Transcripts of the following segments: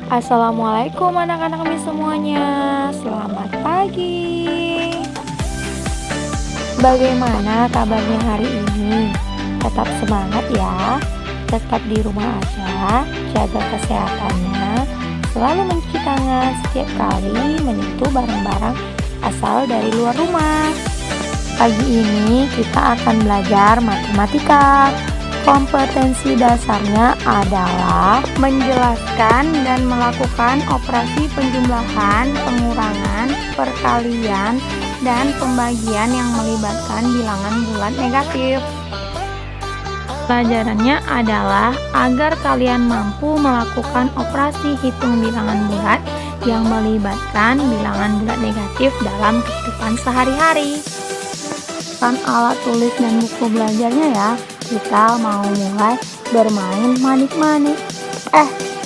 Assalamualaikum anak-anak kami semuanya. Selamat pagi. Bagaimana kabarnya hari ini? Tetap semangat ya. Tetap di rumah aja, jaga kesehatannya. Selalu mencuci tangan setiap kali menyentuh barang-barang asal dari luar rumah. Pagi ini kita akan belajar matematika. Kompetensi dasarnya adalah menjelaskan dan melakukan operasi penjumlahan, pengurangan, perkalian, dan pembagian yang melibatkan bilangan bulat negatif. Pelajarannya adalah agar kalian mampu melakukan operasi hitung bilangan bulat yang melibatkan bilangan bulat negatif dalam kehidupan sehari-hari. Alat tulis dan buku belajarnya ya. Kita mau mulai bermain manik-manik.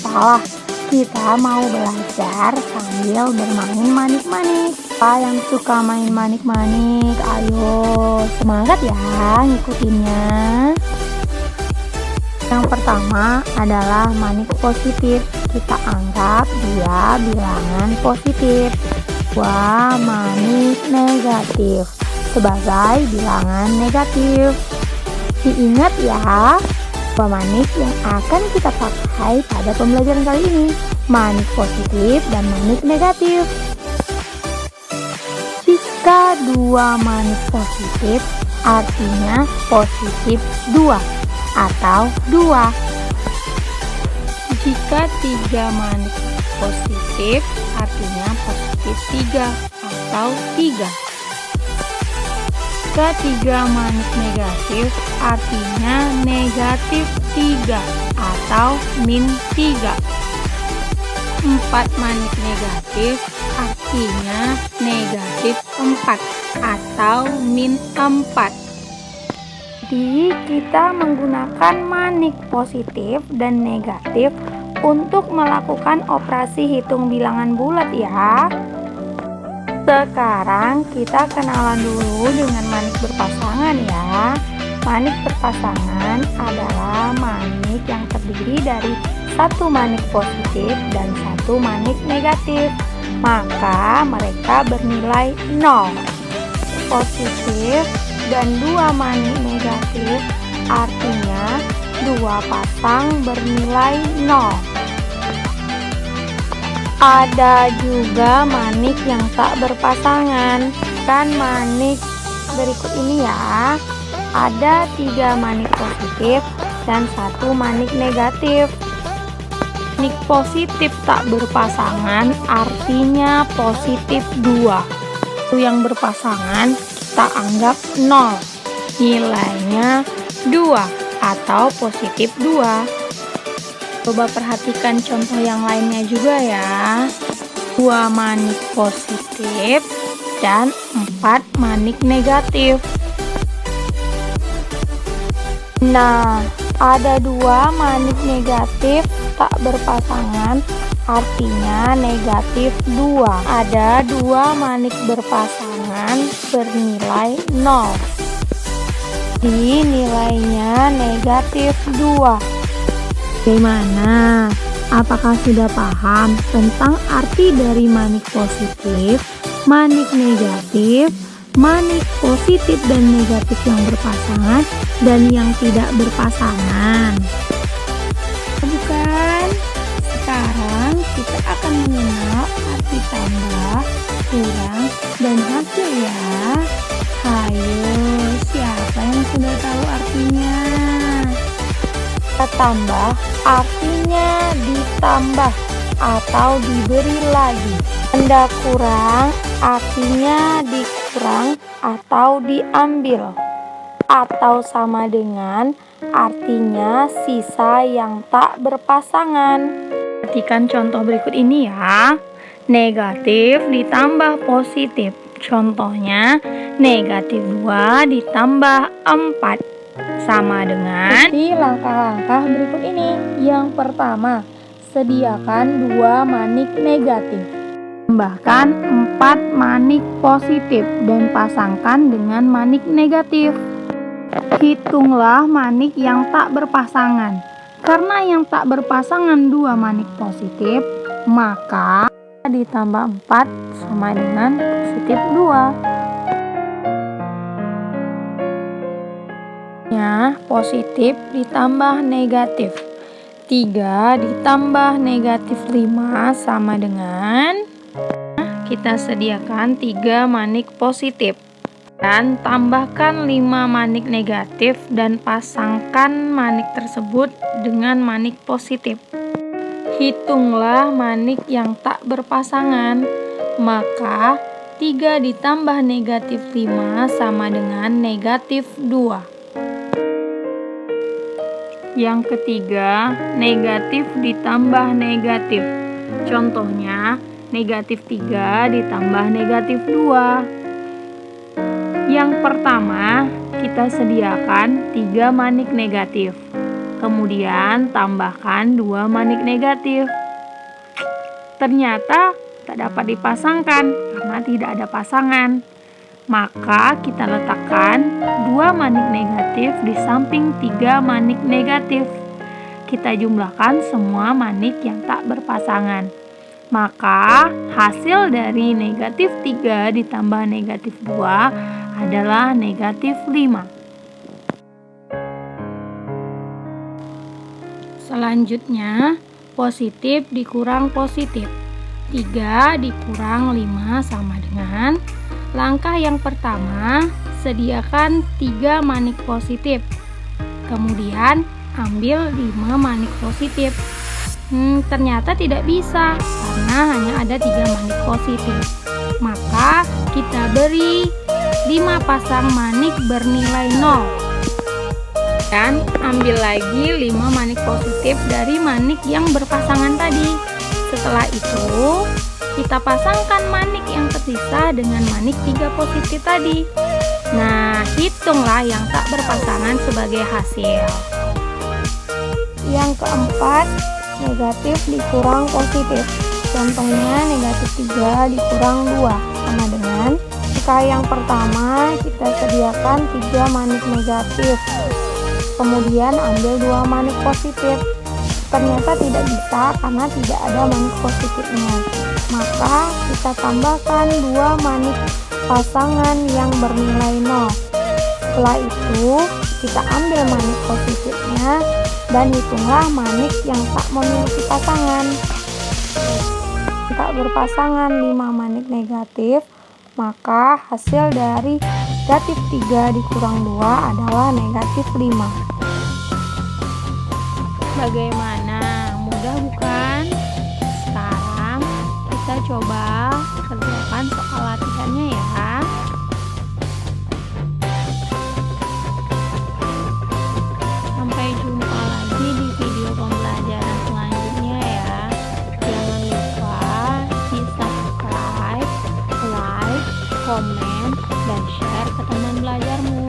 Salah. Kita mau belajar sambil bermain manik-manik. Siapa yang suka main manik-manik? Ayo, semangat ya ngikutinnya. Yang pertama adalah manik positif. Kita anggap dia bilangan positif. Manik negatif sebagai bilangan negatif. Diingat ya, manik yang akan kita pakai pada pembelajaran kali ini, manik positif dan manik negatif. Jika dua manik positif, artinya positif 2 atau 2. Jika 3 manik positif, artinya positif 3 atau 3. Jika 3 manik negatif, artinya negatif 3 atau min 3. 4 manik negatif, artinya negatif 4 atau min 4. Jadi kita menggunakan manik positif dan negatif untuk melakukan operasi hitung bilangan bulat ya. Sekarang kita kenalan dulu dengan manik berpasangan ya. Manik berpasangan adalah manik yang terdiri dari satu manik positif dan satu manik negatif. Maka mereka bernilai 0. Positif dan 2 manik negatif artinya 2 pasang bernilai 0. Ada juga manik yang tak berpasangan. Kan manik berikut ini ya. Ada 3 manik positif dan 1 manik negatif. Manik positif tak berpasangan artinya positif 2. Yang berpasangan kita anggap 0. Nilainya 2 atau positif 2. Coba perhatikan contoh yang lainnya juga ya. 2 manik positif dan 4 manik negatif. Nah, ada 2 manik negatif tak berpasangan, artinya negatif 2. Ada 2 manik berpasangan bernilai 0. Di nilainya negatif 2. Bagaimana? Apakah sudah paham tentang arti dari manik positif, manik negatif, manik positif dan negatif yang berpasangan dan yang tidak berpasangan? Bukan? Sekarang kita akan mengenal arti tambah, kurang, dan hasil ya. Ayo, siapa yang sudah tahu artinya? Tambah artinya ditambah atau diberi lagi. Tanda kurang artinya dikurang atau diambil, atau sama dengan artinya sisa yang tak berpasangan. Perhatikan contoh berikut ini ya. Negatif ditambah positif. Contohnya negatif 2 ditambah 4 sama dengan langkah-langkah berikut ini. Yang pertama, sediakan 2 manik negatif. Tambahkan 4 manik positif dan pasangkan dengan manik negatif. Hitunglah manik yang tak berpasangan. Karena yang tak berpasangan 2 manik positif, Maka ditambah 4 sama dengan positif 2. Positif ditambah negatif. 3 ditambah negatif 5 sama dengan, kita sediakan 3 manik positif dan tambahkan 5 manik negatif dan pasangkan manik tersebut dengan manik positif. Hitunglah manik yang tak berpasangan. Maka 3 ditambah negatif 5 sama dengan negatif 2. Yang ketiga, negatif ditambah negatif. Contohnya, negatif 3 ditambah negatif 2. Yang pertama, kita sediakan 3 manik negatif. Kemudian tambahkan 2 manik negatif. Ternyata tak dapat dipasangkan karena tidak ada pasangan. Maka kita letakkan 2 manik negatif di samping 3 manik negatif. Kita jumlahkan semua manik yang tak berpasangan. Maka hasil dari negatif 3 ditambah negatif 2 adalah negatif 5. Selanjutnya, positif dikurang positif. 3 dikurang 5 sama dengan, langkah yang pertama, sediakan 3 manik positif. Kemudian ambil 5 manik positif. Ternyata tidak bisa karena hanya ada 3 manik positif. Maka kita beri 5 pasang manik bernilai 0. Dan ambil lagi 5 manik positif dari manik yang berpasangan tadi. Setelah itu, kita pasangkan manik yang tersisa dengan manik 3 positif tadi. Nah, hitunglah yang tak berpasangan sebagai hasil. Yang keempat, negatif dikurang positif. Contohnya negatif 3 dikurang 2 sama dengan, jika yang pertama kita sediakan 3 manik negatif. Kemudian ambil 2 manik positif. Ternyata tidak bisa karena tidak ada manik positifnya. Maka kita tambahkan 2 manik pasangan yang bernilai 0. Setelah itu kita ambil manik positifnya dan hitunglah manik yang tak memiliki pasangan. Tak berpasangan 5 manik negatif, maka hasil dari negatif 3 dikurang 2 adalah negatif 5. Bagaimana? Mudah bukan? Sekarang kita coba kerjakan soal latihannya ya. Sampai jumpa lagi di video pembelajaran selanjutnya ya. Jangan lupa di subscribe, like, komen, dan share ke teman belajarmu.